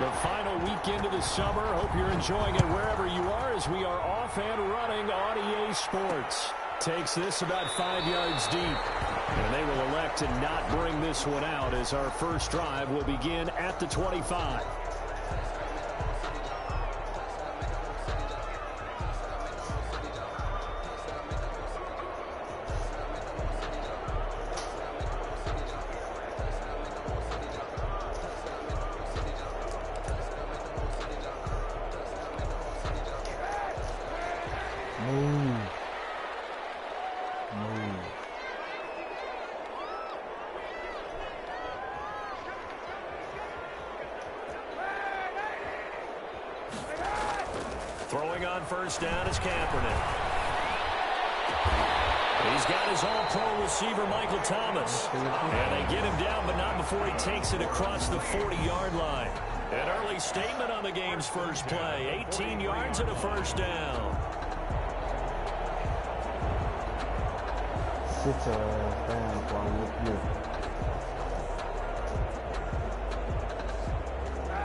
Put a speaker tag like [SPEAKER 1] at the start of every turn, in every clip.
[SPEAKER 1] The final weekend of the summer. Hope you're enjoying it wherever you are as we are off and running on EA Sports. Takes this about 5 yards deep. And they will elect to not bring this one out as our first drive will begin at the 25. Throwing on first down is Kaepernick. He's got his all-pro receiver, Michael Thomas. And they get him down, but not before he takes it across the 40-yard line. An early statement on the game's first play. 18 yards and a first down.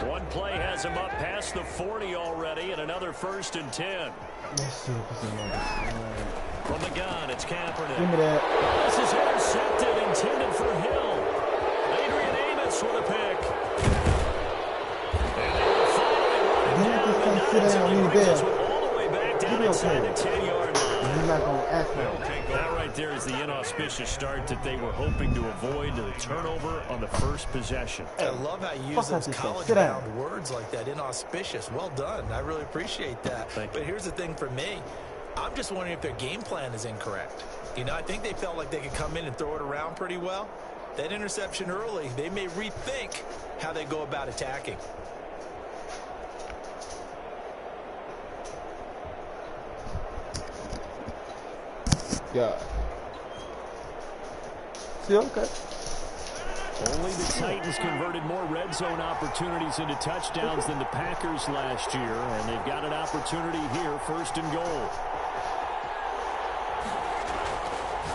[SPEAKER 1] One play has him up past the 40 already, and another 1st and 10. From the gun, it's Kaepernick.
[SPEAKER 2] Give me that.
[SPEAKER 1] This is intercepted, intended for Hill. Adrian Amos with a pick. And they will finally run him down, but not until he brings us all the way back down inside the 10-yard line.
[SPEAKER 2] He's not going to act like
[SPEAKER 1] That right there is the inauspicious start that they were hoping to avoid, the turnover on the first possession.
[SPEAKER 3] I love how you use those college-bound words like that, inauspicious. Well done. I really appreciate that. But here's the thing for me. I'm just wondering if their game plan is incorrect. You know, I think they felt like they could come in and throw it around pretty well. That interception early, they may rethink how they go about attacking.
[SPEAKER 2] Yeah. See, okay.
[SPEAKER 1] Only the Titans converted more red zone opportunities into touchdowns than the Packers last year, and they've got an opportunity here, 1st and goal.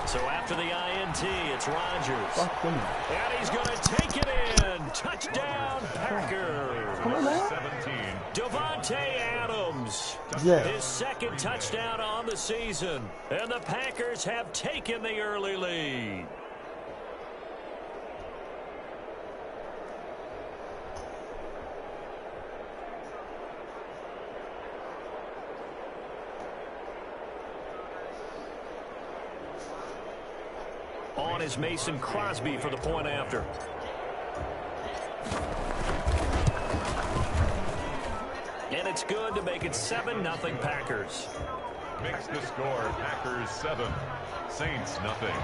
[SPEAKER 1] So after the INT, it's Rodgers. And he's going to take it in. Touchdown, Packers.
[SPEAKER 4] 17.
[SPEAKER 1] Davante Adams.
[SPEAKER 2] Yeah.
[SPEAKER 1] His 2nd touchdown on the season. And the Packers have taken the early lead. On is Mason Crosby for the point after. And it's good to make it 7-0 Packers.
[SPEAKER 4] Makes the score Packers 7, Saints nothing.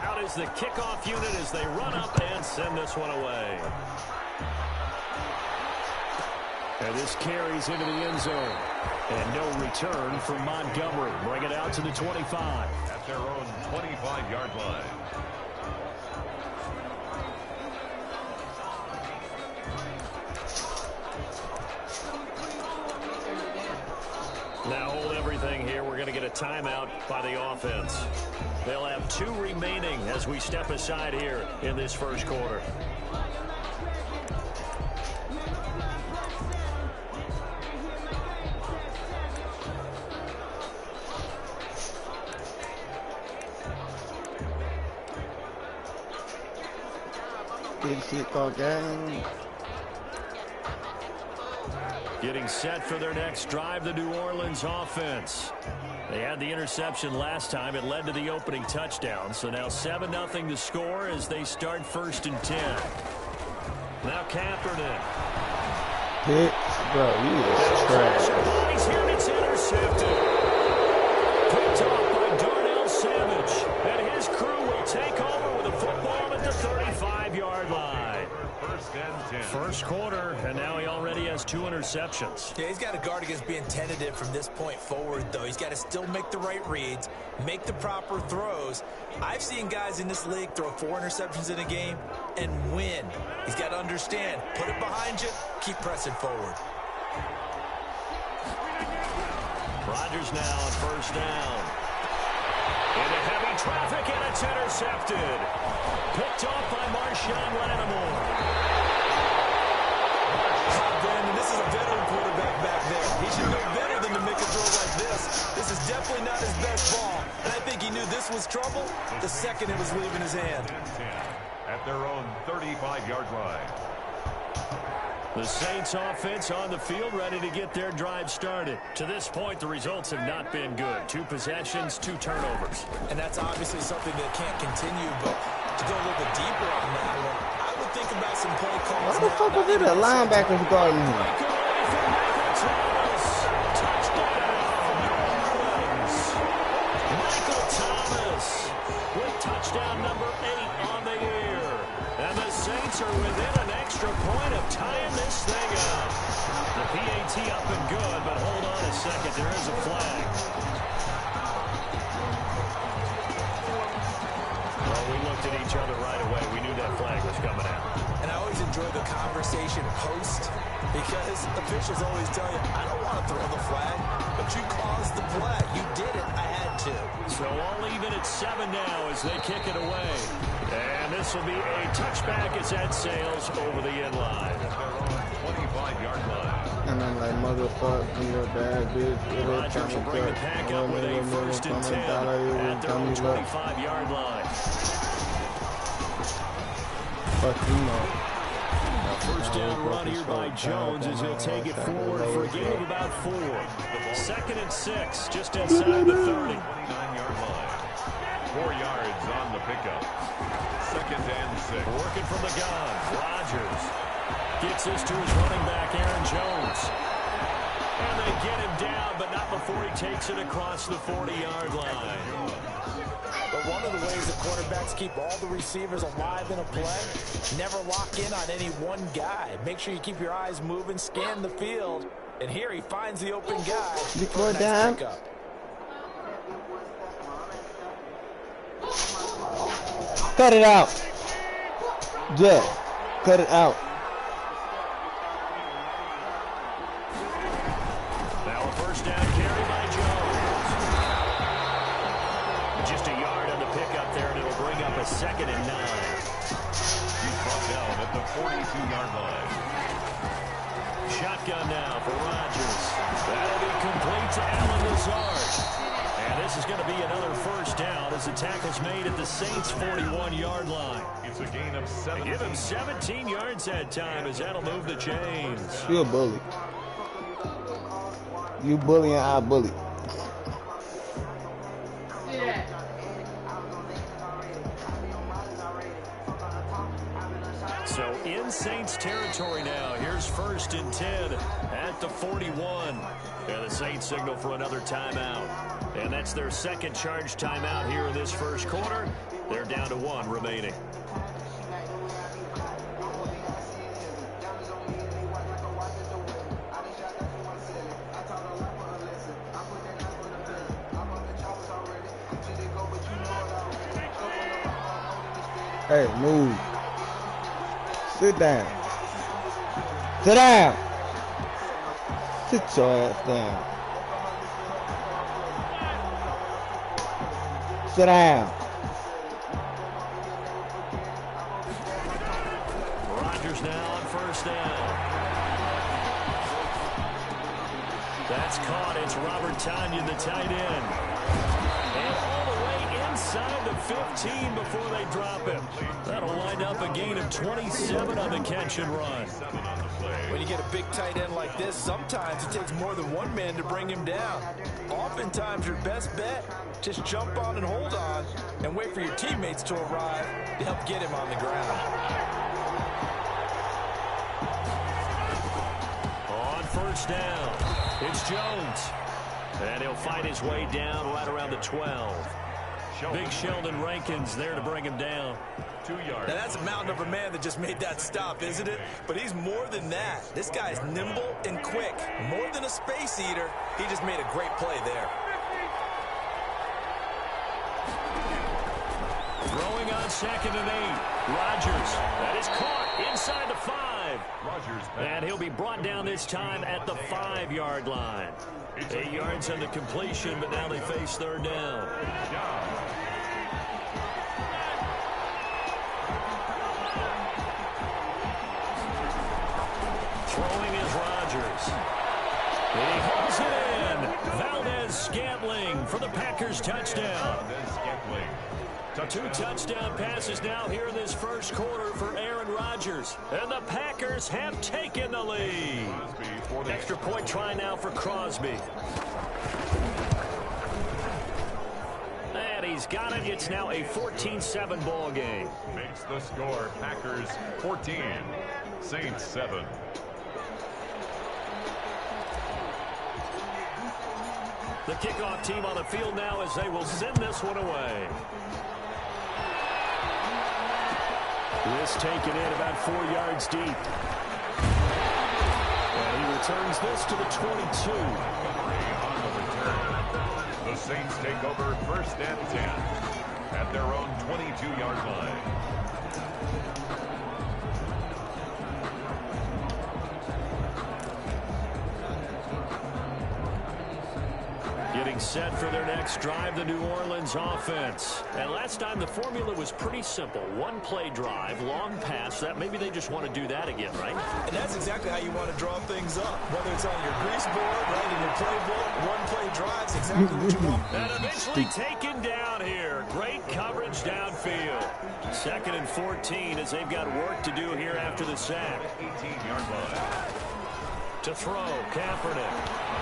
[SPEAKER 1] Out is the kickoff unit as they run up and send this one away. And this carries into the end zone. And no return from Montgomery. Bring it out to the 25.
[SPEAKER 4] At their own 25-yard line.
[SPEAKER 1] Now hold everything here. We're going to get a timeout by the offense. They'll have 2 remaining as we step aside here in this first quarter.
[SPEAKER 2] Big shit called game.
[SPEAKER 1] Getting set for their next drive, the New Orleans offense. They had the interception last time. It led to the opening touchdown. So now 7-0 to score as they start 1st and 10. Now Kaepernick.
[SPEAKER 2] Hit, bro, you is trash.
[SPEAKER 1] He's here and it's intercepted. Picked off by Darnell Savage. And his crew will take over with a football at the 35-yard line. First quarter, and now he already has 2 interceptions.
[SPEAKER 3] Yeah, he's got to guard against being tentative from this point forward, though. He's got to still make the right reads, make the proper throws. I've seen guys in this league throw 4 interceptions in a game and win. He's got to understand, put it behind you, keep pressing forward.
[SPEAKER 1] Rodgers now on first down. Into heavy traffic, and it's intercepted. Picked off by Marshawn Lattimore.
[SPEAKER 3] And this is a veteran quarterback back there. He should know better than to make a throw like this. This is definitely not his best ball. And I think he knew this was trouble the second it was leaving his hand.
[SPEAKER 4] At their own 35-yard line.
[SPEAKER 1] The Saints offense on the field, ready to get their drive started. To this point, the results have not been good. 2 possessions, 2 turnovers.
[SPEAKER 3] And that's obviously something that can't continue, but to go a little bit deeper on that one, I would think about some play calls.
[SPEAKER 2] Why the fuck was it a linebackers guarding him?
[SPEAKER 1] Michael Thomas with touchdown number 8 on the year. And the Saints are within an extra point of tying this thing up. The PAT up and good, but hold on a second. There is a flag. Well, we looked at each other right away. We knew that flag was coming out.
[SPEAKER 3] And I always enjoy the conversation post because officials always tell you, I don't want to throw the flag, but you caused the play. You did it. I had to.
[SPEAKER 1] So all even at 7 now as they kick it away. And this will be a touchback as that sails over the end line.
[SPEAKER 4] 25-yard line.
[SPEAKER 2] And I'm like, motherfucker, you're a bad bitch.
[SPEAKER 1] Rodgers will bring the pack up with a 1st and 10 at their own 25-yard line.
[SPEAKER 2] Fuck you know.
[SPEAKER 1] First down run here by Jones as he'll take it forward for a gain of about 4. 2nd and 6, just inside the 30.
[SPEAKER 4] 29-yard line. 4 yards on the pickup. 2nd and 6.
[SPEAKER 1] Working from the gun. Rodgers gets this to his running back, Aaron Jones. And they get him down, but not before he takes it across the 40-yard line.
[SPEAKER 3] But one of the ways the quarterbacks keep all the receivers alive in a play, never lock in on any one guy. Make sure you keep your eyes moving, scan the field. And here he finds the open guy.
[SPEAKER 2] Before down. Cut it out. Just cut it out.
[SPEAKER 1] Now a first down carry by Jones. Just a yard on the pickup there, and it'll bring up a 2nd and 9.
[SPEAKER 4] He's brought down at the 42-yard line.
[SPEAKER 1] Shotgun now for Rodgers. That'll be complete to Allen Lazard. And this is going to be another first down as the tackle's made at the Saints' 41-yard line.
[SPEAKER 4] It's a gain of 7.
[SPEAKER 1] Give him 17 yards that time as that'll move the chains.
[SPEAKER 2] You a bully. You bully and I bully.
[SPEAKER 1] So in Saints territory now. Here's 1st and 10 at the 41. And the Saints signal for another timeout. And that's their 2nd charge timeout here in this first quarter. They're down to 1 remaining.
[SPEAKER 2] Hey, move. Sit down. Sit down. Sit your ass down. Sit down.
[SPEAKER 1] Rodgers now on 1st down. That's caught. It's Robert Tonyan, the tight end. And all the way inside the 15 before they drop him. That'll wind up a gain of 27 on the catch and run.
[SPEAKER 3] When you get a big tight end like this, sometimes it takes more than one man to bring him down. Oftentimes, your best bet, just jump on and hold on and wait for your teammates to arrive to help get him on the ground.
[SPEAKER 1] On 1st down, it's Jones. And he'll fight his way down right around the 12. Big Sheldon Rankins there to bring him down.
[SPEAKER 4] 2 yards.
[SPEAKER 3] Now, that's a mountain of a man that just made that stop, isn't it? But he's more than that. This guy's nimble and quick. More than a space eater, he just made a great play there.
[SPEAKER 1] Throwing on 2nd and 8. Rodgers. That is caught inside the 5.
[SPEAKER 4] Rodgers.
[SPEAKER 1] And he'll be brought down this time at the 5-yard line. 8 yards on the completion, but now they face 3rd down. Throwing is Rodgers. He hauls it in. Valdes-Scantling for the Packers touchdown. Two touchdown passes now here in this first quarter for Aaron Rodgers. And the Packers have taken the lead. Extra point try now for Crosby. And he's got it. It's now a 14-7 ball game.
[SPEAKER 4] Makes the score Packers 14, Saints 7.
[SPEAKER 1] The kickoff team on the field now as they will send this one away. This taken in about 4 yards deep. And he returns this to the 22.
[SPEAKER 4] On the return. The Saints take over 1st and 10 at their own 22-yard line.
[SPEAKER 1] Getting set for their next drive, the New Orleans offense. And last time the formula was pretty simple. 1-play drive, long pass. That maybe they just want to do that again, right?
[SPEAKER 3] And that's exactly how you want to draw things up. Whether it's on your grease board, right, in your playbook, 1-play drives, exactly what you want.
[SPEAKER 1] And eventually taken down here. Great coverage downfield. 2nd and 14 as they've got work to do here after the sack.
[SPEAKER 4] 18-yard line.
[SPEAKER 1] To throw, Kaepernick.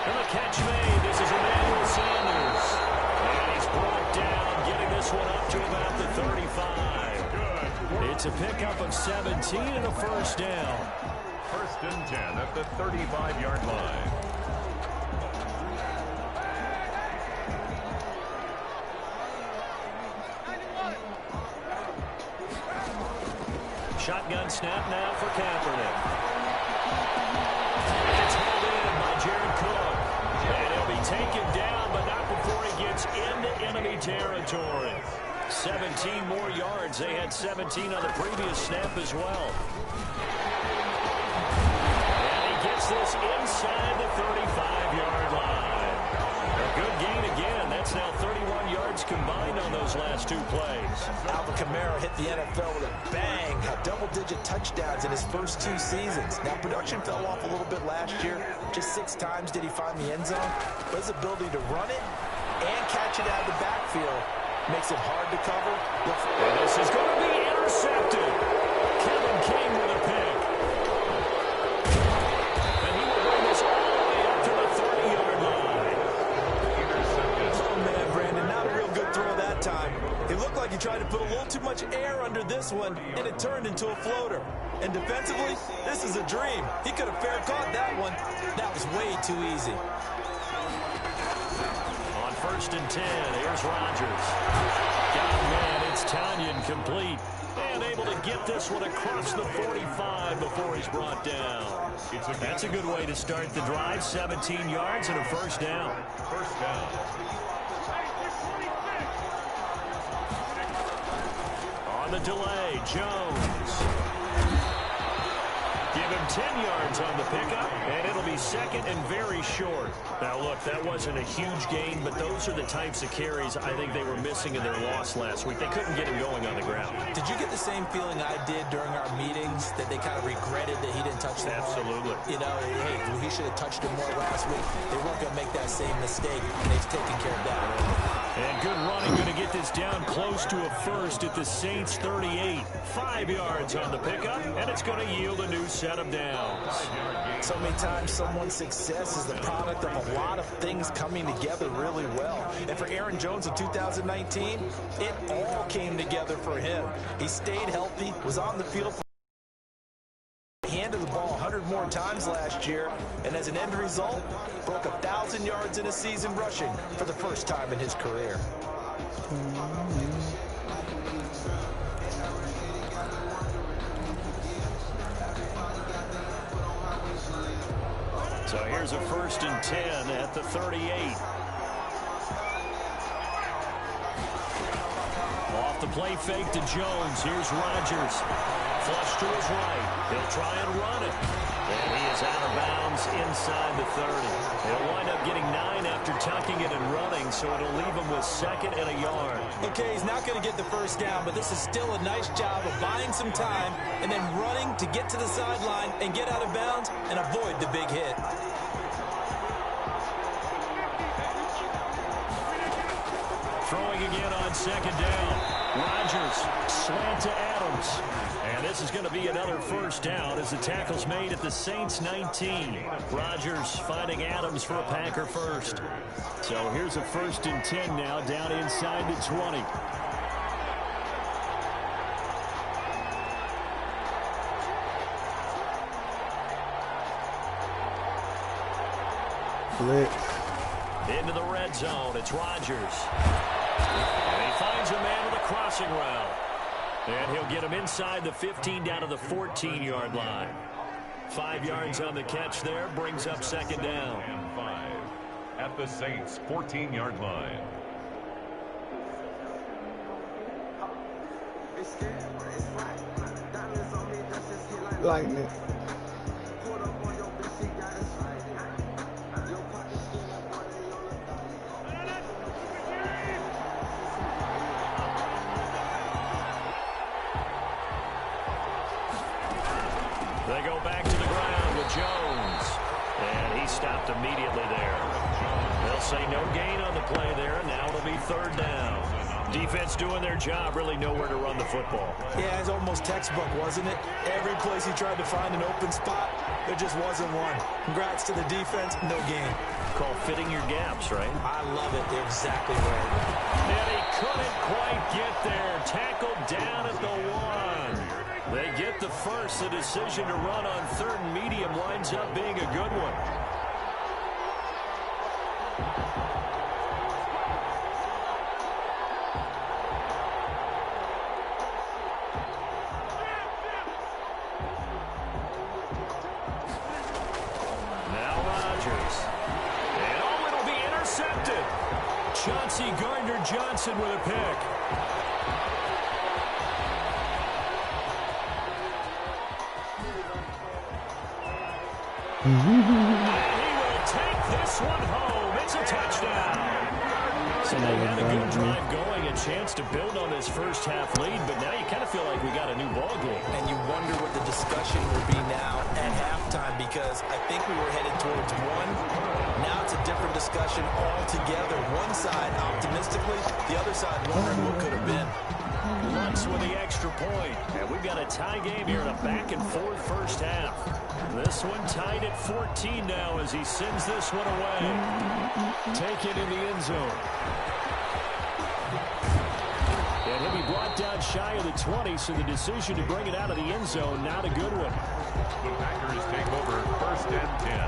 [SPEAKER 1] And the catch made. This is Emmanuel Sanders. And he's brought down, getting this one up to about the 35. It's a pickup of 17 and a 1st down.
[SPEAKER 4] 1st and 10 at the 35-yard line.
[SPEAKER 1] Shotgun snap now for Kaepernick. It's held in by Jared Cook. And he'll be taken down, but not before he gets into enemy territory. 17 more yards. They had 17 on the previous snap as well. And he gets this inside the 35-yard line. A good gain again. That's now 31 yards combined on those last 2 plays.
[SPEAKER 3] Alvin Kamara hit the NFL with a bang, had double-digit touchdowns in his first 2 seasons. Now, production fell off a little bit last year. Just 6 times did he find the end zone. But his ability to run it and catch it out of the backfield makes it hard to cover.
[SPEAKER 1] And this is going to be intercepted. Kevin King with a pick. And he will bring this all the way up to the 30-yard line.
[SPEAKER 3] Oh, man, Brandon, not a real good throw that time. It looked like he tried to put a little too much air under this one, and it turned into a floater. And defensively, this is a dream. He could have fair caught that one. That was way too easy.
[SPEAKER 1] On 1st and 10, here's Rodgers. Got man, it's Tanyan complete. And able to get this one across the 45 before he's brought down. That's a good way to start the drive. 17 yards and a 1st down.
[SPEAKER 4] 1st down.
[SPEAKER 1] On the delay, Jones. Give him 10 yards on the pickup, and it'll be 2nd and very short. Now, look, that wasn't a huge gain, but those are the types of carries I think they were missing in their loss last week. They couldn't get him going on the ground.
[SPEAKER 3] Did you get the same feeling I did during our meetings, that they kind of regretted that he didn't touch the ball?
[SPEAKER 1] Absolutely.
[SPEAKER 3] You know, hey, he should have touched him more last week. They weren't going to make that same mistake, and they've taken care of that.
[SPEAKER 1] And good running, going to get this down close to a 1st at the Saints 38. 5 yards on the pickup, and it's going to yield a new set of downs.
[SPEAKER 3] So many times someone's success is the product of a lot of things coming together really well. And for Aaron Jones in 2019, it all came together for him. He stayed healthy, was on the field, handed the ball 100 more times last year, and as an end result, broke 1,000 yards in a season rushing for the first time in his career.
[SPEAKER 1] So here's a 1st and 10 at the 38. Off the play fake to Jones. Here's Rodgers. Flush to his right. He'll try and run it. And he is out of bounds inside the 30. He'll wind up getting 9 after tucking it and running, so it'll leave him with 2nd and a yard.
[SPEAKER 3] Okay, he's not going to get the first down, but this is still a nice job of buying some time and then running to get to the sideline and get out of bounds and avoid the big hit.
[SPEAKER 1] Throwing again on 2nd down. Rodgers, slant to Adams. And this is going to be another first down as the tackle's made at the Saints 19. Rodgers finding Adams for a Packer first. So here's a 1st and 10 now down inside the 20.
[SPEAKER 2] Blitz.
[SPEAKER 1] Into the red zone. It's Rodgers. And he finds a man with a crossing route. And he'll get him inside the 15 down to the 14-yard line. 5 yards on the catch there. Brings up 2nd down.
[SPEAKER 4] And 5 at the Saints' 14-yard line.
[SPEAKER 2] Lightning.
[SPEAKER 1] They go back to the ground with Jones. And he stopped immediately there. They'll say no gain on the play there, and now it'll be 3rd down. Defense doing their job, really nowhere to run the football.
[SPEAKER 3] Yeah, it's almost textbook, wasn't it? Every place he tried to find an open spot, there just wasn't one. Congrats to the defense, no gain.
[SPEAKER 1] Called fitting your gaps, right?
[SPEAKER 3] I love it. They're exactly right.
[SPEAKER 1] And he couldn't quite get there. Tackled down at the 1. They get the first. The decision to run on 3rd and medium winds up being a good one. Now Rodgers. And oh, it'll be intercepted. Chauncey Gardner-Johnson with a pick. And he will take this one home. It's a touchdown. So they had a good drive going, a chance to build on his first half lead, but now you kind of feel like we got a new ball game.
[SPEAKER 3] And you wonder what the discussion will be now at halftime, because I think we were headed towards one. Now it's a different discussion altogether. One side optimistically, the other side wondering what could have been.
[SPEAKER 1] Lutz with the extra point. And we've got a tie game here in a back-and-forth first half. This one tied at 14 now as he sends this one away. Take it in the end zone. And he'll be brought down shy of the 20, so the decision to bring it out of the end zone, not a good one.
[SPEAKER 4] The Packers take over 1st and 10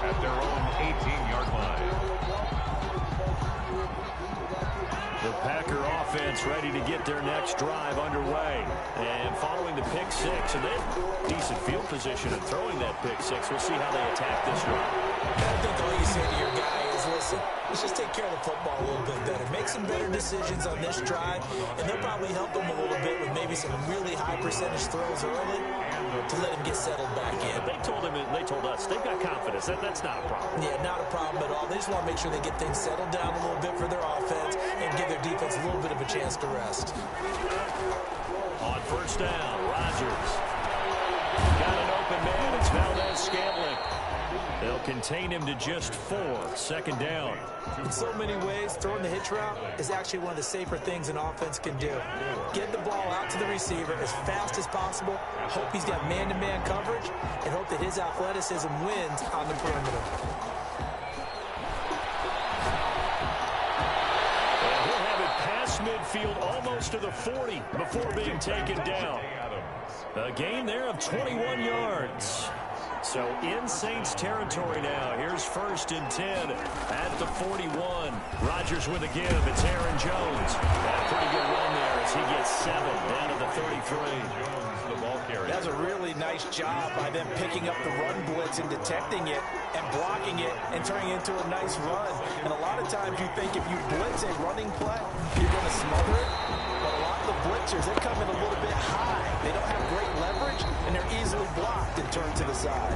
[SPEAKER 4] at their own 18-yard line.
[SPEAKER 1] The Packer offense ready to get their next drive underway. And following the pick six, and then decent field position and throwing that pick six. We'll see how they attack this drive.
[SPEAKER 3] I think all you say to your guy is, listen, let's just take care of the football a little bit better. Make some better decisions on this drive, and they'll probably help him a little bit with maybe some really high percentage throws early to let him get settled back in.
[SPEAKER 1] They told us they've got confidence. That's not a problem.
[SPEAKER 3] Yeah, not a problem at all. They just want to make sure they get things settled down a little bit for their offense and give their defense a little bit of a chance to rest.
[SPEAKER 1] On first down, Rodgers. Got an open man. It's Valdez-Scantling. They'll contain him to just 4. 2nd down.
[SPEAKER 3] In so many ways, throwing the hitch route is actually one of the safer things an offense can do. Get the ball out to the receiver as fast as possible, hope he's got man-to-man coverage, and hope that his athleticism wins on the perimeter.
[SPEAKER 1] And he'll have it past midfield almost to the 40 before being taken down. A gain there of 21 yards. So in Saints territory now. Here's 1st and 10 at the 41. Rodgers with a give. It's Aaron Jones. A pretty good run there as he gets 7 down to the 33.
[SPEAKER 4] Jones, the ball carrier.
[SPEAKER 3] That's a really nice job by them picking up the run blitz and detecting it. and blocking it and turning it into a nice run. And a lot of times you think if you blitz a running play, you're going to smother it. But a lot of the blitzers, they come in a little bit high. They don't have great leverage, and they're easily blocked and turned to the side.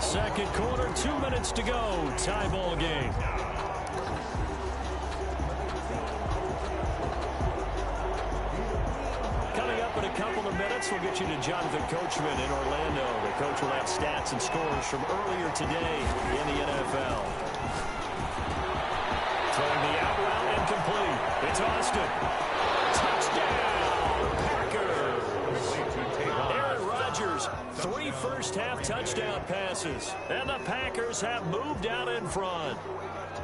[SPEAKER 1] Second quarter, 2 minutes to go. Tie ball game. Coming up in a couple of minutes, we'll get you to Jonathan Coachman in Orlando. The coach will have stats and scores from earlier today in the NFL. Throwing the out route incomplete. It's Austin. Touchdown, Packers. Aaron Rodgers, 3 first-half touchdown passes. And the Packers have moved out in front.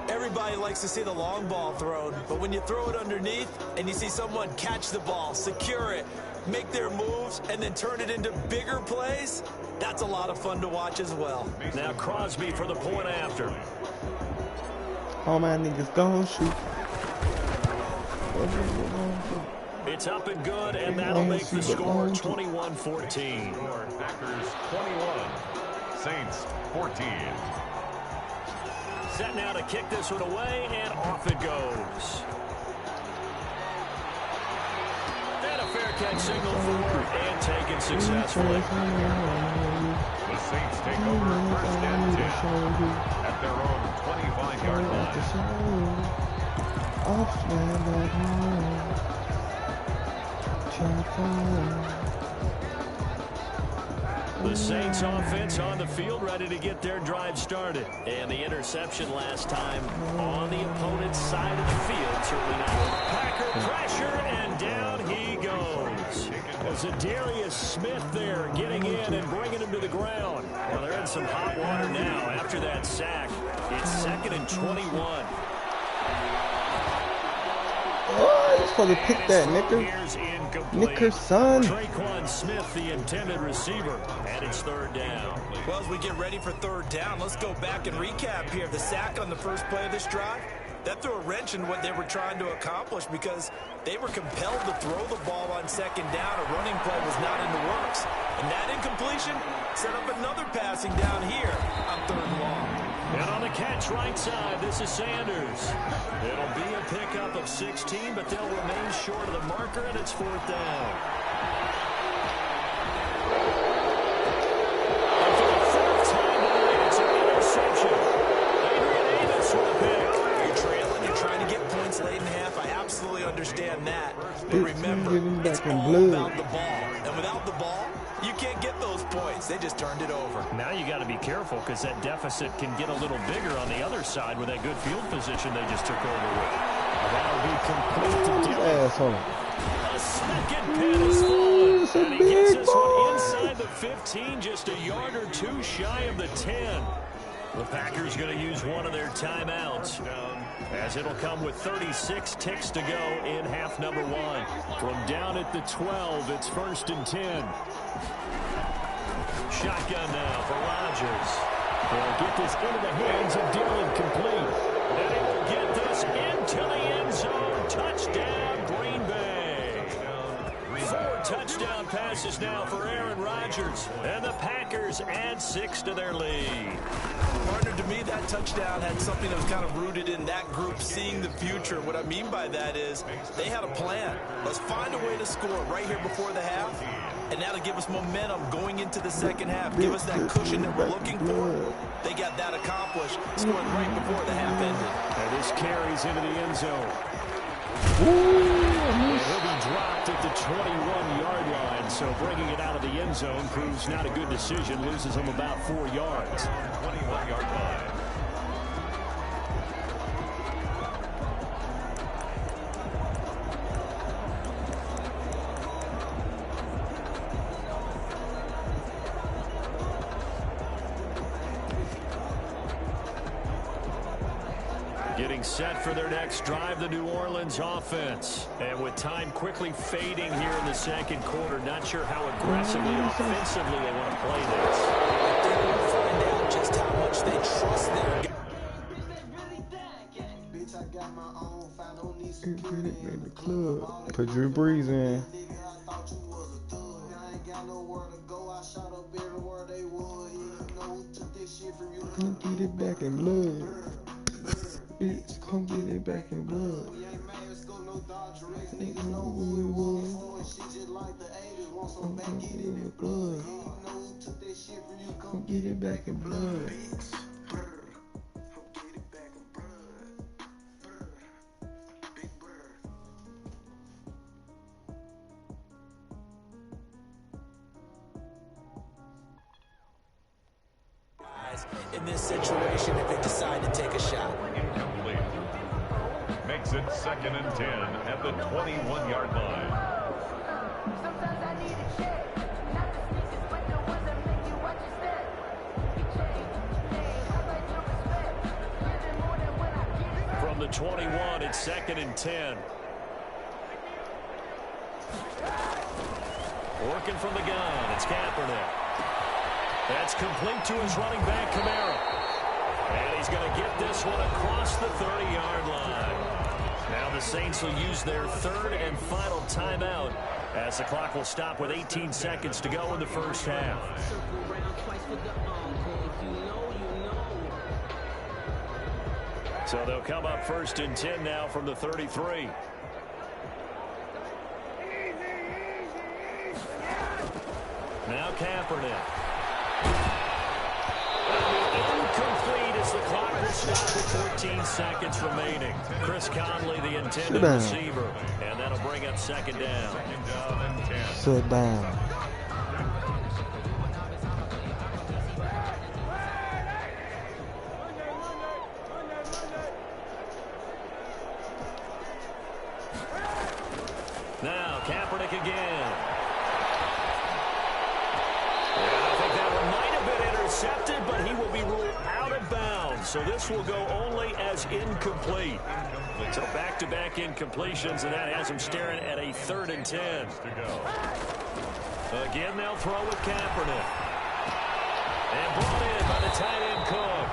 [SPEAKER 3] Everybody likes to see the long ball thrown, but when you throw it underneath and you see someone catch the ball, secure it, make their moves, and then turn it into bigger plays, that's a lot of fun to watch as well.
[SPEAKER 1] Now Crosby for the point after.
[SPEAKER 2] All my niggas gon' shoot.
[SPEAKER 1] It's up and good, and that'll make the score 21-14.
[SPEAKER 4] Packers 21, Saints 14.
[SPEAKER 1] Set now to kick this one away, and off it goes. And a fair catch signal forward and taken successfully.
[SPEAKER 4] The Saints take over first and 10 at their own 25-yard line.
[SPEAKER 1] The Saints offense on the field, ready to get their drive started. And the interception last time on the opponent's side of the field. Certainly not. Packer pressure, and down he goes. There's a Darius Smith there getting in and bringing him to the ground. Well, they're in some hot water now after that sack. It's 2nd and 21.
[SPEAKER 2] Oh, you're supposed to pick that, Nicker. Nickerson.
[SPEAKER 1] Traquan Smith, the intended receiver, and it's 3rd down.
[SPEAKER 3] Well, as we get ready for 3rd down, let's go back and recap here. The sack on the first play of this drive, that threw a wrench in what they were trying to accomplish because they were compelled to throw the ball on 2nd down. A running play was not in the works. And that incompletion set up another passing down here on 3rd and long.
[SPEAKER 1] And on the catch right side, this is Sanders. It'll be a pickup of 16, but they'll remain short of the marker, and it's 4th down. And for the 4th time tonight, it's an interception. Adrian Davis with a pick.
[SPEAKER 3] You're trailing, you're trying to get points late in half. I absolutely understand that. But remember, it's all about the ball. And without the ball, you can't get those points. They just turned it over.
[SPEAKER 1] Now you got to be careful because that deficit can get a little bigger on the other side with that good field position they just took over with. That'll be complete to Dillon. A second pin is fallen. And he gets this one inside the 15, just a yard or two shy of the 10. The Packers going to use one of their timeouts, as it'll come with 36 ticks to go in half number 1. From down at the 12, it's 1st and 10. Shotgun now for Rodgers. They'll get this into the hands of Dillon, complete. And he will get this into the end zone. Touchdown, Green Bay. 4 touchdown passes now for Aaron Rodgers. And the Packers add 6 to their lead.
[SPEAKER 3] Partner, to me, that touchdown had something that was kind of rooted in that group seeing the future. What I mean by that is they had a plan. Let's find a way to score right here before the half, and that'll give us momentum going into the 2nd half. Give us that cushion that we're looking for. They got that accomplished, scoring right before the half ended.
[SPEAKER 1] And this carries into the end zone. He'll be dropped at the 21-yard line, so bringing it out of the end zone proves not a good decision. Loses him about 4 yards.
[SPEAKER 4] 21-yard line.
[SPEAKER 1] Getting set for their next drive, the New Orleans offense. And with time quickly fading here in the 2nd quarter, not sure how aggressively, offensively they want to play this.
[SPEAKER 3] They want to find out just how much they trust their guys.
[SPEAKER 2] In the club. Put Drew Brees in. Come get it back in blood. Bitch, come get it back in blood. Ain't no way blood. Come get it back in blood.
[SPEAKER 3] In this situation, if they decide to take a shot.
[SPEAKER 4] Incomplete. Makes it 2nd and 10 at the 21-yard line.
[SPEAKER 5] Sometimes I need a check. Not the sneakers, but the ones that make you watch your step. You change, I like your respect. Living more than when I get it.
[SPEAKER 1] From the 21, it's 2nd and 10. Working from the gun, it's Kaepernick. That's complete to his running back, Kamara. And he's going to get this one across the 30-yard line. Now the Saints will use their 3rd and final timeout as the clock will stop with 18 seconds to go in the first half. So they'll come up 1st and 10 now from the 33. Now Kaepernick. Incomplete as the clock will stop with 14 seconds remaining. Chris Conley, the intended receiver. And that'll bring up 2nd down.
[SPEAKER 2] Sit down.
[SPEAKER 1] Now Kaepernick again. And I think that one might have been intercepted, but he will be ruled out of bounds. So this will go only as incomplete. So back-to-back incompletions, and that has him staring at a 3rd and 10. Again, they'll throw with Kaepernick. And brought in by the tight end Cook.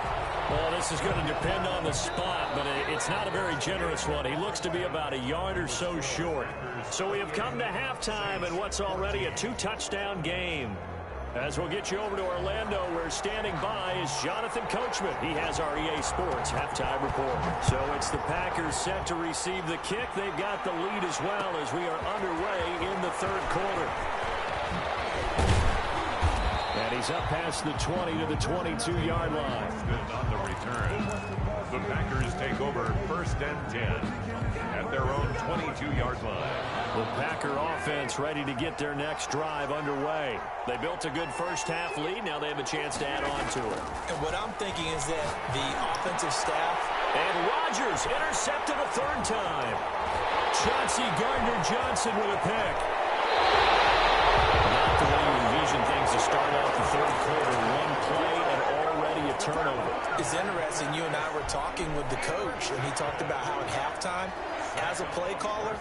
[SPEAKER 1] Well, this is going to depend on the spot, but it's not a very generous one. He looks to be about a yard or so short. So we have come to halftime in what's already a 2-touchdown game. As we'll get you over to Orlando, where standing by is Jonathan Coachman. He has our EA Sports halftime report. So it's the Packers set to receive the kick. They've got the lead as well as we are underway in the 3rd quarter. And he's up past the 20 to the 22-yard line.
[SPEAKER 4] Good on the return. The Packers take over 1st and 10 at their own 22-yard line.
[SPEAKER 1] The Packer offense ready to get their next drive underway. They built a good first-half lead. Now they have a chance to add on to it.
[SPEAKER 3] And what I'm thinking is that the offensive staff...
[SPEAKER 1] And Rodgers intercepted a 3rd time. Chauncey Gardner-Johnson with a pick. Not the way you envision things to start out the 3rd quarter. One play and already a turnover.
[SPEAKER 3] It's interesting. You and I were talking with the coach, and he talked about how at halftime, as a play caller,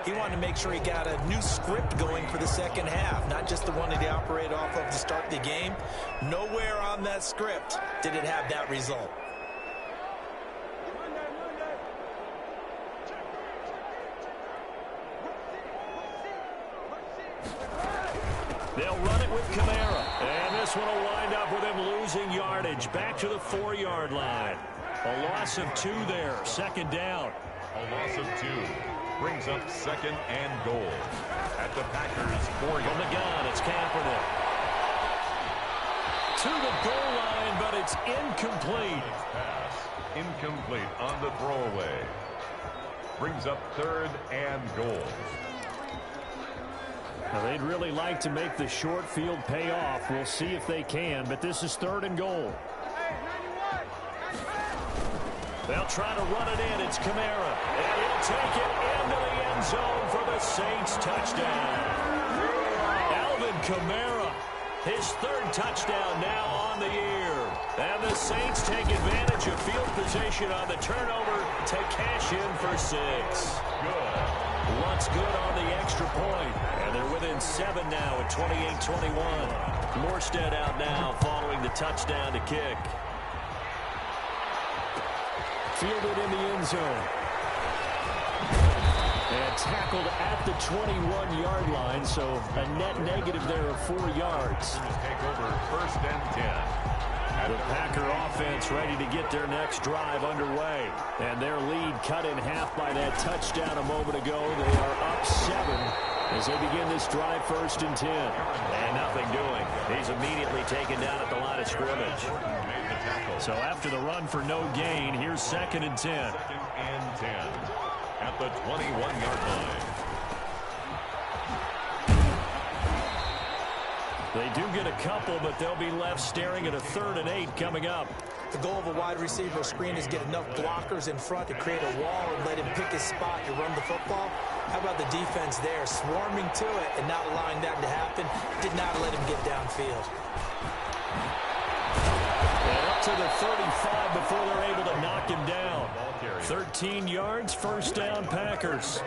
[SPEAKER 3] he wanted to make sure he got a new script going for the 2nd half, not just the one that he operated off of to start the game. Nowhere on that script did it have that result.
[SPEAKER 1] They'll run it with Kamara. And this one will wind up with him losing yardage. Back to the 4-yard line. A loss of 2 there. 2nd down.
[SPEAKER 4] A loss of 2 brings up 2nd and goal at the Packers 4-yard line.
[SPEAKER 1] From the gun, it's Kaepernick. To the goal line, but it's incomplete.
[SPEAKER 4] Pass incomplete on the throwaway. Brings up 3rd and goal.
[SPEAKER 1] Now, they'd really like to make the short field pay off. We'll see if they can, but this is 3rd and goal. They'll try to run it in. It's Kamara. And he'll take it into the end zone for the Saints touchdown. Alvin Kamara, his 3rd touchdown now on the year. And the Saints take advantage of field position on the turnover to cash in for 6.
[SPEAKER 4] Good.
[SPEAKER 1] Once good on the extra point. And they're within 7 now at 28-21. Morstead out now following the touchdown to kick. Fielded in the end zone. And tackled at the 21-yard line, so a net negative there of 4 yards.
[SPEAKER 4] Take over 1st and 10 at
[SPEAKER 1] The Packer offense ready to get their next drive underway. And their lead cut in half by that touchdown a moment ago. They are up 7 as they begin this drive 1st and 10.
[SPEAKER 6] And nothing doing. He's immediately taken down at the line of scrimmage.
[SPEAKER 1] So after the run for no gain, here's 2nd and 10.
[SPEAKER 4] 2nd and 10 at the 21-yard line.
[SPEAKER 1] They do get a couple, but they'll be left staring at a 3rd and 8 coming up.
[SPEAKER 3] The goal of a wide receiver screen is get enough blockers in front to create a wall and let him pick his spot to run the football. How about the defense there, swarming to it and not allowing that to happen? Did not let him get downfield.
[SPEAKER 1] And up to the 35 before they're able to knock him down. 13 yards, 1st down, Packers.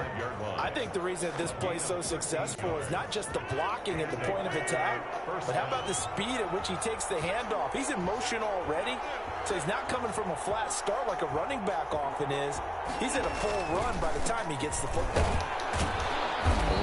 [SPEAKER 3] I think the reason that this play is so successful is not just the blocking at the point of attack, but how about the speed at which he takes the handoff? He's in motion already, so he's not coming from a flat start like a running back often is. He's at a full run by the time he gets the football.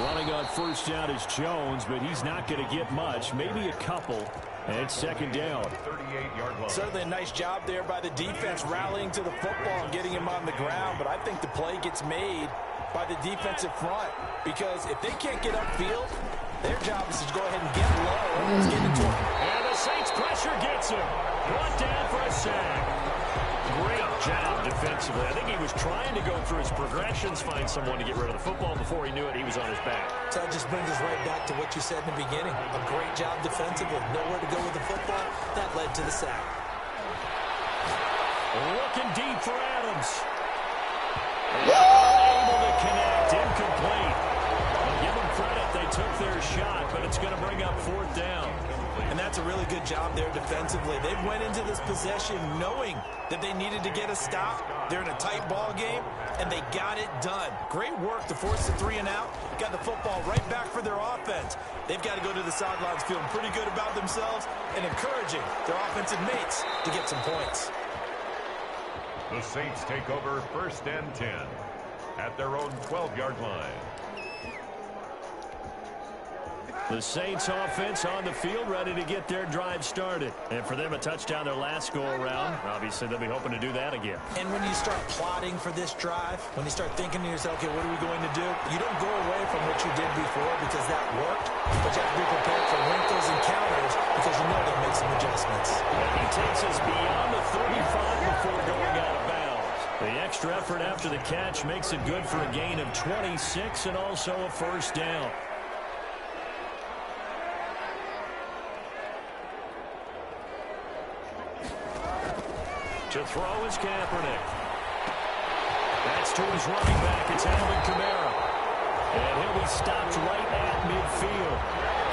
[SPEAKER 1] Running on 1st down is Jones, but he's not going to get much, maybe a couple. And it's 2nd down.
[SPEAKER 4] 38-yard line.
[SPEAKER 3] Certainly a nice job there by the defense rallying to the football and getting him on the ground, but I think the play gets made by the defensive front because if they can't get upfield, their job is to go ahead and get low and get into it.
[SPEAKER 1] And the Saints pressure gets him. Brought down for a sack. Great job defensively. I think he was trying to go through his progressions, find someone to get rid of the football. Before he knew it, he was on his back.
[SPEAKER 3] So that just brings us right back to what you said in the beginning. A great job defensively. Nowhere to go with the football. That led to the sack.
[SPEAKER 1] Looking deep for Adams. Able to connect. Incomplete. Well, give them credit. They took their shot, but it's going to bring up 4th down.
[SPEAKER 3] And that's a really good job there defensively. They went into this possession knowing that they needed to get a stop. They're in a tight ball game, and they got it done. Great work to force the 3 and out. Got the football right back for their offense. They've got to go to the sidelines feeling pretty good about themselves and encouraging their offensive mates to get some points.
[SPEAKER 4] The Saints take over 1st and 10 at their own 12-yard line.
[SPEAKER 1] The Saints offense on the field ready to get their drive started. And for them, a touchdown their last go-around. Obviously, they'll be hoping to do that again.
[SPEAKER 3] And when you start plotting for this drive, when you start thinking to yourself, okay, what are we going to do? You don't go away from what you did before because that worked, but you have to be prepared for wrinkles and counters because you know they'll make some adjustments.
[SPEAKER 1] And he takes us beyond the 35 before going out of bounds. The extra effort after the catch makes it good for a gain of 26 and also a 1st down. To throw is Kaepernick. That's to his running back. It's Alvin Kamara. And he'll be stopped right at midfield.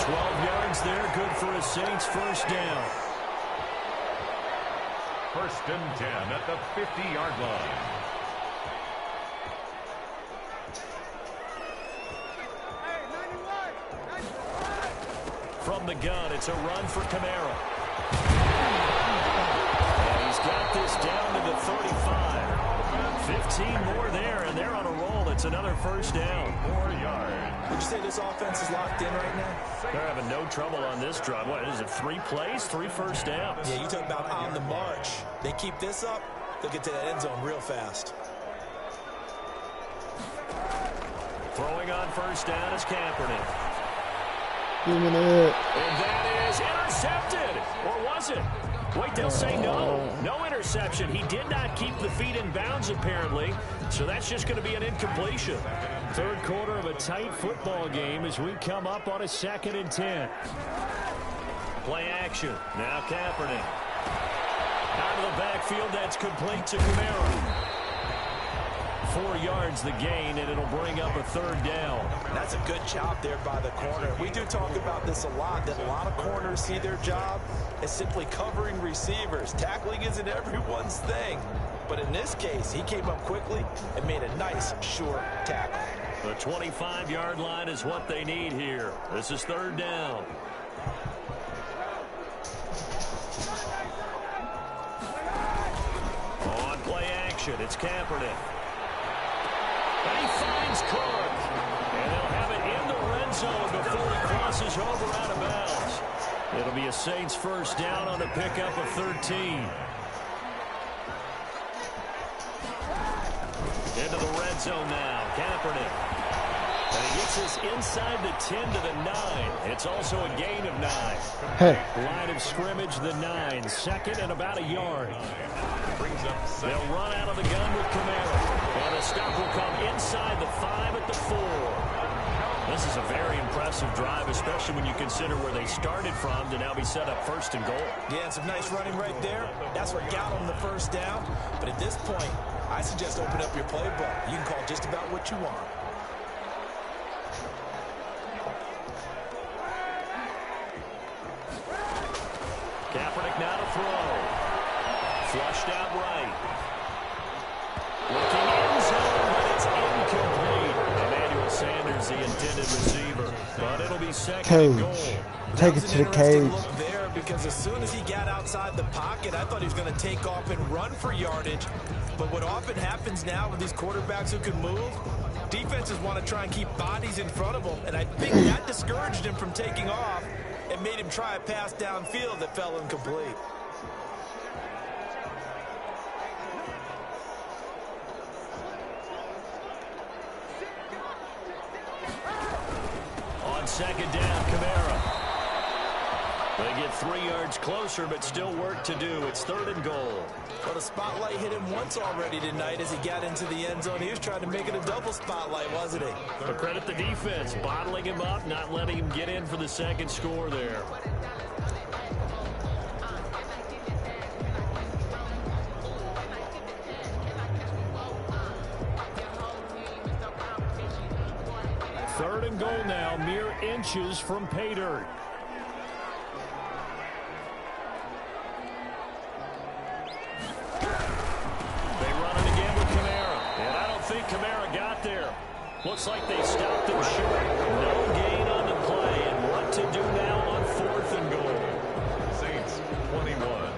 [SPEAKER 1] 12 yards there, good for a Saints 1st down.
[SPEAKER 4] 1st and 10 at the 50-yard line.
[SPEAKER 1] From the gun, it's a run for Kamara. Got this down to the 35. 15 more there, and they're on a roll. It's another 1st down.
[SPEAKER 4] 4 yards.
[SPEAKER 3] Would you say this offense is locked in right now?
[SPEAKER 1] They're having no trouble on this drive. What is it, 3 plays, 3 1st downs?
[SPEAKER 3] Yeah, you talk about on the march. They keep this up, they'll get to that end zone real fast.
[SPEAKER 1] Throwing on 1st down is Kaepernick.
[SPEAKER 2] Give me that.
[SPEAKER 1] And that is intercepted. Or was it? Wait, they'll say no. No interception. He did not keep the feet in bounds, apparently. So that's just going to be an incompletion. 3rd quarter of a tight football game as we come up on a 2nd and 10. Play action. Now Kaepernick. Out of the backfield, that's complete to Kamara. 4 yards the gain, and it'll bring up a 3rd down.
[SPEAKER 3] That's a good job there by the corner. We do talk about this a lot, that a lot of corners see their job as simply covering receivers. Tackling isn't everyone's thing. But in this case, he came up quickly and made a nice, sure tackle.
[SPEAKER 1] The 25-yard line is what they need here. This is 3rd down. On play action, it's Kaepernick. And he finds Cook. And they'll have it in the red zone before he crosses over out of bounds. It'll be a Saints first down on the pickup of 13. Into the red zone now. Kaepernick. And he gets us inside the 10 to the 9. It's also a gain of 9.
[SPEAKER 2] Hey.
[SPEAKER 1] Line of scrimmage, the 9. Second and about a yard. They'll run out of the gun with Kamara. And a stop will come inside the 5 at the 4. This is a very impressive drive, especially when you consider where they started from to now be set up first and goal.
[SPEAKER 3] Yeah, and some nice running right there. That's what got them the first down. But at this point, I suggest open up your playbook. You can call just about what you want.
[SPEAKER 1] Kaepernick now to throw. Flushed out right. Looking in zone, but it's incomplete. Emmanuel Sanders, the intended receiver. But it'll be second and goal.
[SPEAKER 2] Take it to the cage.
[SPEAKER 3] Look there, because as soon as he got outside the pocket, I thought he was going to take off and run for yardage. But what often happens now with these quarterbacks who can move, defenses want to try and keep bodies in front of them. And I think that discouraged him from taking off and made him try a pass downfield that fell incomplete.
[SPEAKER 1] On second down, Kamara. They get 3 yards closer, but still work to do. It's third and goal.
[SPEAKER 3] Well, the spotlight hit him once already tonight as he got into the end zone. He was trying to make it a double spotlight, wasn't he?
[SPEAKER 1] But credit the defense, bottling him up, not letting him get in for the second score there. Third and goal now, mere inches from pay dirt. They run it again with Kamara. And I don't think Kamara got there. Looks like they stopped him short. No gain on the play. And what to do now on fourth and goal?
[SPEAKER 4] Saints 21.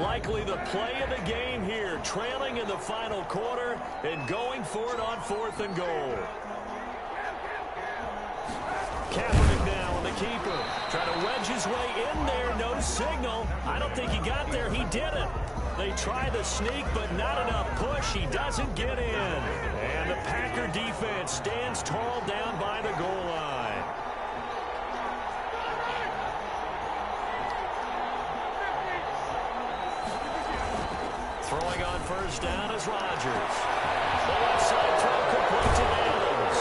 [SPEAKER 1] Likely the play of the game here, trailing in the final quarter and going for it on fourth and goal. Kaepernick now on the keeper. Trying to wedge his way in there. No signal. I don't think he got there. He didn't. They try the sneak, but not enough push. He doesn't get in. And the Packer defense stands tall down by the goal line. Throwing on first down is Rodgers. The left side throw complete to Adams.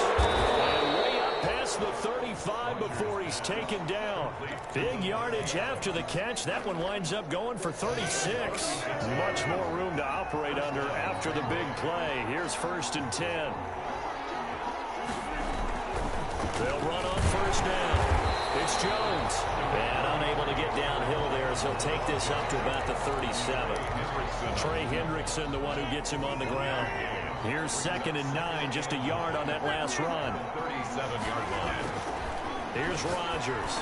[SPEAKER 1] And way up past the 35 before he's taken down. Big yardage after the catch. That one winds up going for 36. Much more room to operate under after the big play. Here's first and 10. They'll run on first down. It's Jones. And unable to get downhill there as he'll take this up to about the 37. Trey Hendrickson, the one who gets him on the ground. Here's second and 9, just a yard on that last run.
[SPEAKER 4] 37-yard line.
[SPEAKER 1] Here's Rodgers.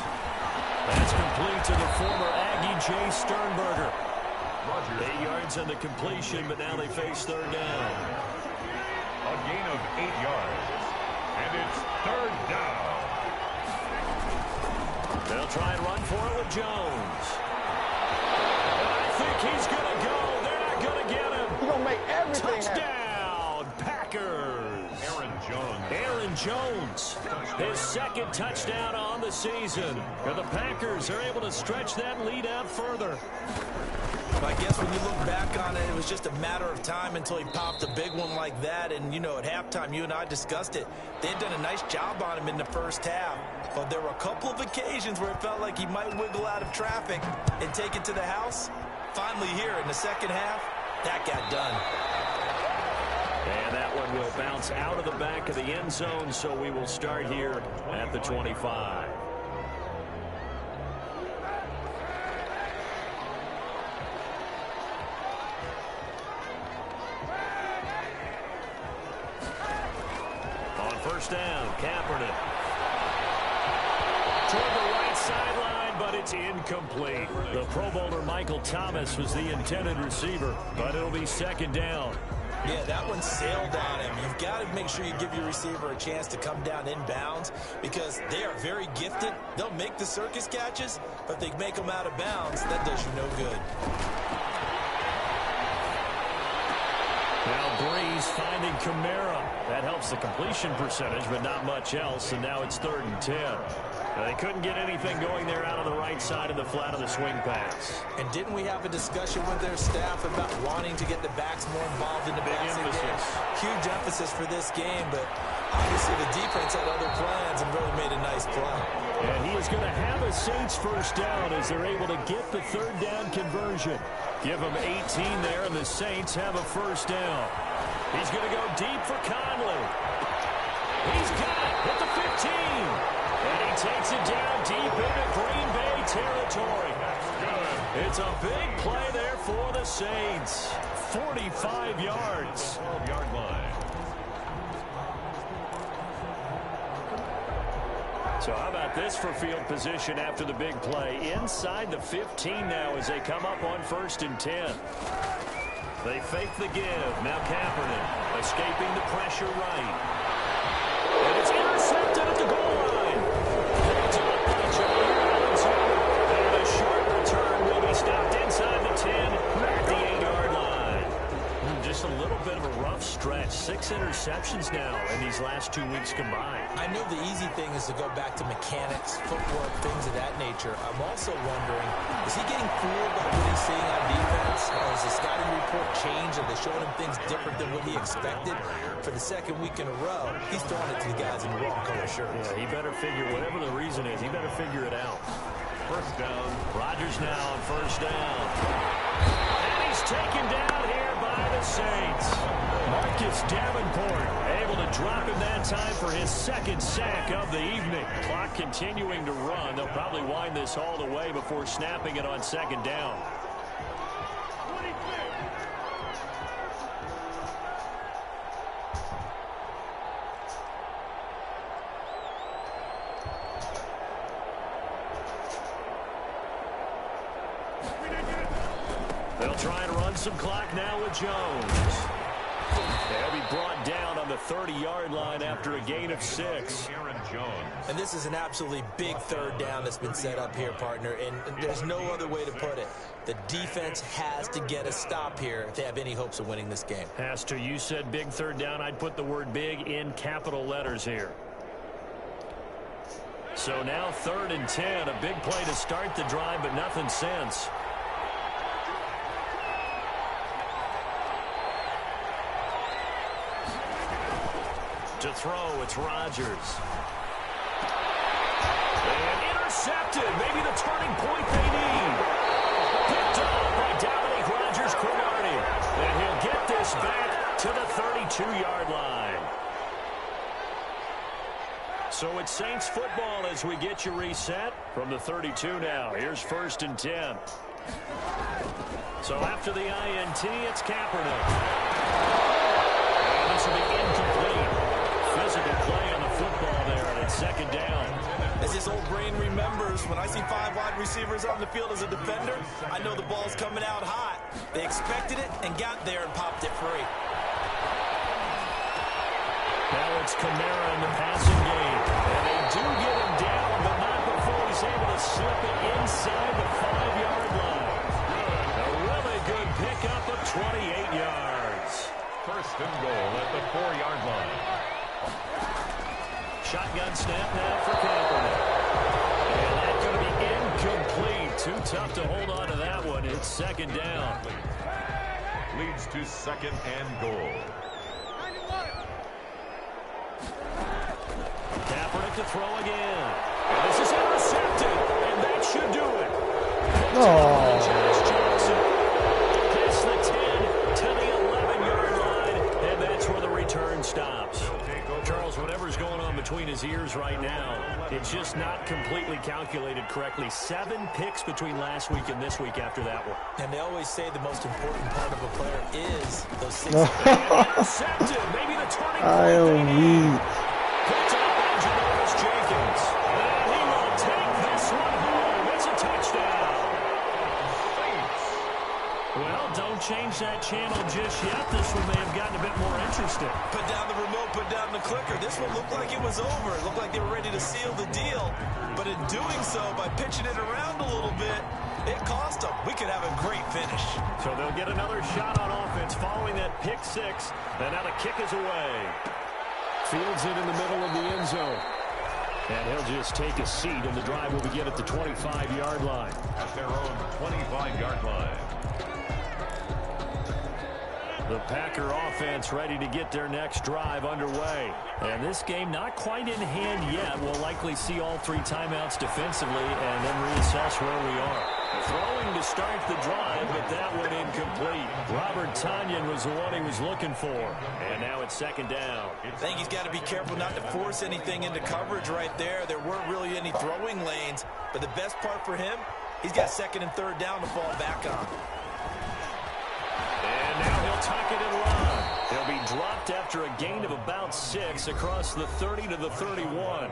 [SPEAKER 1] That's complete to the former Aggie Jay Sternberger. 8 yards on the completion, but now they face third down.
[SPEAKER 4] A gain of 8 yards. And it's third down.
[SPEAKER 1] They'll try and run for it with Jones. And I think he's going to go. They're not going to get him.
[SPEAKER 2] You're going to make everything
[SPEAKER 1] Touchdown, Packers. Aaron Jones, his second touchdown on the season. And the Packers are able to stretch that lead out further.
[SPEAKER 3] I guess when you look back on it, it was just a matter of time until he popped a big one like that. And, you know, at halftime, you and I discussed it. They'd done a nice job on him in the first half. But there were a couple of occasions where it felt like he might wiggle out of traffic and take it to the house. Finally here in the second half, that got done.
[SPEAKER 1] And that one will bounce out of the back of the end zone, so we will start here at the 25. On first down, Kaepernick. Toward the right sideline, but it's incomplete. The Pro Bowler Michael Thomas was the intended receiver, but it'll be second down.
[SPEAKER 3] Yeah, that one sailed on him. You've got to make sure you give your receiver a chance to come down inbounds because they are very gifted. They'll make the circus catches, but if they make them out of bounds, that does you no good.
[SPEAKER 1] Now Breeze finding Kamara. That helps the completion percentage, but not much else, and now it's 3rd and 10. Now, they couldn't get anything going there out on the right side of the flat of the swing pass.
[SPEAKER 3] And didn't we have a discussion with their staff about wanting to get the backs more involved in the passing game? Huge emphasis for this game, but obviously the defense had other plans and really made a nice play.
[SPEAKER 1] And he is going to have a Saints first down as they're able to get the 3rd down conversion. Give them 18 there, and the Saints have a first down. He's going to go deep for Conley. He's got it at the 15. And he takes it down deep into Green Bay territory. It's a big play there for the Saints. 45 yards.
[SPEAKER 4] 12-yard line.
[SPEAKER 1] So how about this for field position after the big play? Inside the 15 now as they come up on 1st and 10. They fake the give. Now Kaepernick escaping the pressure right. And it's intercepted at the goal line. Picked up by Jair Alexander. And a short return will be stopped inside the 10 at the 8-yard line. Just a little bit of a rough stretch. 6 interceptions now in these last 2 weeks combined.
[SPEAKER 3] I know the easy thing is to go back to mechanics, footwork, things of that nature. I'm also wondering, is he getting fooled by what he's seeing on defense? Or has the scouting report changed? Are they showing him things different than what he expected? For the 2nd week in a row, he's throwing it to the guys in the wrong color shirts.
[SPEAKER 1] Yeah, he better figure, whatever the reason is, he better figure it out.
[SPEAKER 4] First down.
[SPEAKER 1] Rodgers now on 1st down. And he's taken down here by the Saints. Marcus Davenport able to drop him that time for his 2nd sack of the evening. Clock continuing to run. They'll probably wind this all the way before snapping it on 2nd down. They'll try and run some clock now with Jones. They'll be brought down on the 30-yard line after a gain of 6.
[SPEAKER 4] Aaron Jones.
[SPEAKER 3] And this is an absolutely big 3rd down that's been set up here, partner, and there's no other way to put it. The defense has to get a stop here if they have any hopes of winning this game.
[SPEAKER 1] Has to. You said big 3rd down. I'd put the word big in capital letters here. So now 3rd and 10. A big play to start the drive, but nothing since. To throw, it's Rodgers. And intercepted. Maybe the turning point they need. Picked up by Dominique Rodgers-Cromartie. And he'll get this back to the 32-yard line. So it's Saints football as we get you reset from the 32 now. Here's 1st and 10. So after the INT, it's Kaepernick. And this will be incomplete. Physical play on the football there, and it's 2nd down.
[SPEAKER 3] As his old brain remembers, when I see 5 wide receivers on the field as a defender, I know the ball's coming out hot. They expected it and got there and popped it free.
[SPEAKER 1] Now it's Kamara in the passing game. And they do get him down, but not before he's able to slip it inside the 5-yard line. A really good pickup of 28 yards.
[SPEAKER 4] 1st and goal at the 4-yard line.
[SPEAKER 1] Shotgun snap now for Kaepernick. And that's going to be incomplete. Too tough to hold on to that one. It's 2nd down.
[SPEAKER 4] Leads to 2nd and goal.
[SPEAKER 1] Kaepernick to throw again. And this is intercepted. And that should do it.
[SPEAKER 2] Oh.
[SPEAKER 1] Josh Johnson hits the 10 to the 11-yard line. And that's where the return stops. Charles, whatever's going on between his ears right now, it's just not completely calculated correctly. 7 picks between last week and this week after that one.
[SPEAKER 3] And they always say the most important part of a player is those 6.
[SPEAKER 1] Intercepted. Maybe the turning point.
[SPEAKER 2] I am weak.
[SPEAKER 1] Picked up by Janoris Jenkins. And he will take this one home. It's a change that channel just yet. This one may have gotten a bit more interesting.
[SPEAKER 3] Put down the remote, put down the clicker. This one looked like it was over. It looked like they were ready to seal the deal. But in doing so, by pitching it around a little bit, it cost them. We could have a great finish.
[SPEAKER 6] So they'll get another shot on offense following that pick six. And now the kick is away.
[SPEAKER 1] Fields it in the middle of the end zone. And he'll just take a seat, and the drive will begin at the 25-yard line.
[SPEAKER 4] At their own 25-yard line.
[SPEAKER 1] The Packer offense ready to get their next drive underway.
[SPEAKER 6] And this game not quite in hand yet. We'll likely see all three timeouts defensively and then reassess where we are.
[SPEAKER 1] Throwing to start the drive, but that one incomplete. Robert Tonyan was the one he was looking for.
[SPEAKER 6] And now it's second down.
[SPEAKER 3] I think he's got to be careful not to force anything into coverage right there. There weren't really any throwing lanes. But the best part for him, he's got second and third down to fall back on.
[SPEAKER 1] And now he'll tuck it and run. He'll be dropped after a gain of about 6 across the 30 to the 31.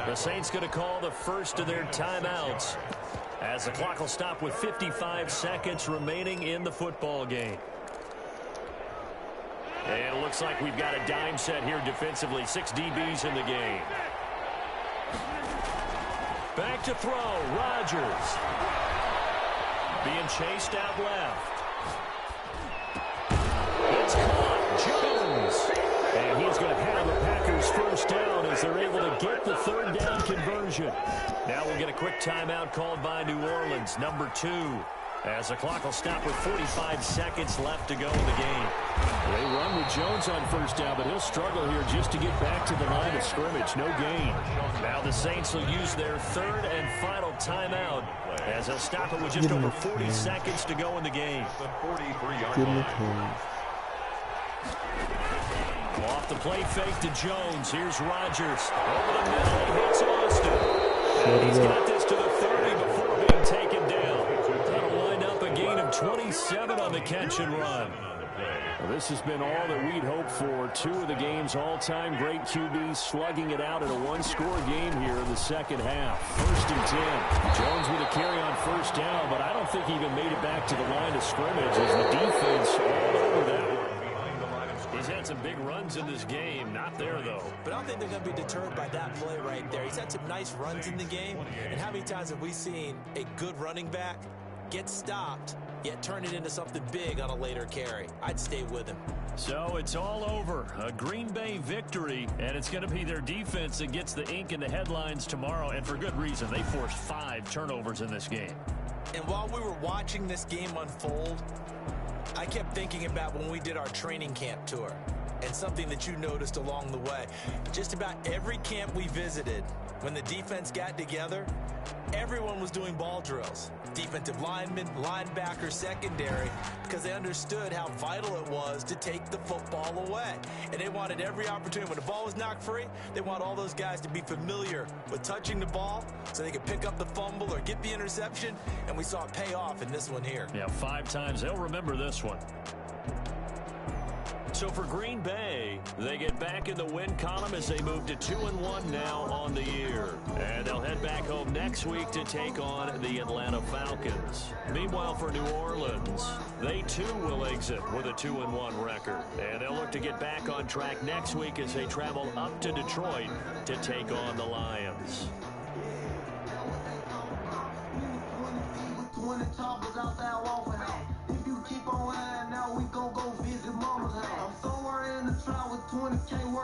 [SPEAKER 1] The Saints going to call the first of their timeouts, as the clock will stop with 55 seconds remaining in the football game. And it looks like we've got a dime set here defensively. 6 DBs in the game. Back to throw. Rodgers. Being chased out left. It's caught. Jones. And he's going to have the Packers first down as they're able to get the third down conversion. Now we'll get a quick timeout called by New Orleans, number 2, as the clock will stop with 45 seconds left to go in the game. They run with Jones on first down, but he'll struggle here just to get back to the line of scrimmage. No gain. Now the Saints will use their third and final timeout, as they'll stop it with just over 40 seconds to go in the game.
[SPEAKER 2] Get in the cage.
[SPEAKER 1] Off the play fake to Jones. Here's Rodgers. Over the middle. He hits Austin. And he's got this to the 30 before being taken down. That'll wind up a gain of 27 on the catch and run. Well, this has been all that we'd hoped for. 2 of the game's all-time great QBs slugging it out in a one-score game here in the second half. 1st and 10. Jones with a carry on first down, but I don't think he even made it back to the line of scrimmage as the defense all over that one. He's had some big runs in this game. Not there, though.
[SPEAKER 3] But I don't think they're going to be deterred by that play right there. He's had some nice runs in the game. And how many times have we seen a good running back get stopped, yet turn it into something big on a later carry? I'd stay with him.
[SPEAKER 1] So it's all over. A Green Bay victory, and it's going to be their defense that gets the ink in the headlines tomorrow, and for good reason. They forced 5 turnovers in this game.
[SPEAKER 3] And while we were watching this game unfold, I kept thinking about when we did our training camp tour and something that you noticed along the way. Just about every camp we visited, when the defense got together, everyone was doing ball drills. Defensive linemen, linebackers, secondary, because they understood how vital it was to take the football away. And they wanted every opportunity. When the ball was knocked free, they want all those guys to be familiar with touching the ball so they could pick up the fumble or get the interception. And we saw it pay off in this one here.
[SPEAKER 1] Yeah, 5 times. They'll remember this one. So for Green Bay, they get back in the win column as they move to 2-1 now on the year. And they'll head back home next week to take on the Atlanta Falcons. Meanwhile, for New Orleans, they too will exit with a 2-1 record. And they'll look to get back on track next week as they travel up to Detroit to take on the Lions.
[SPEAKER 5] If you keep on lying, now we gon' go visit mama's house. I'm somewhere in the trial with 20K worth.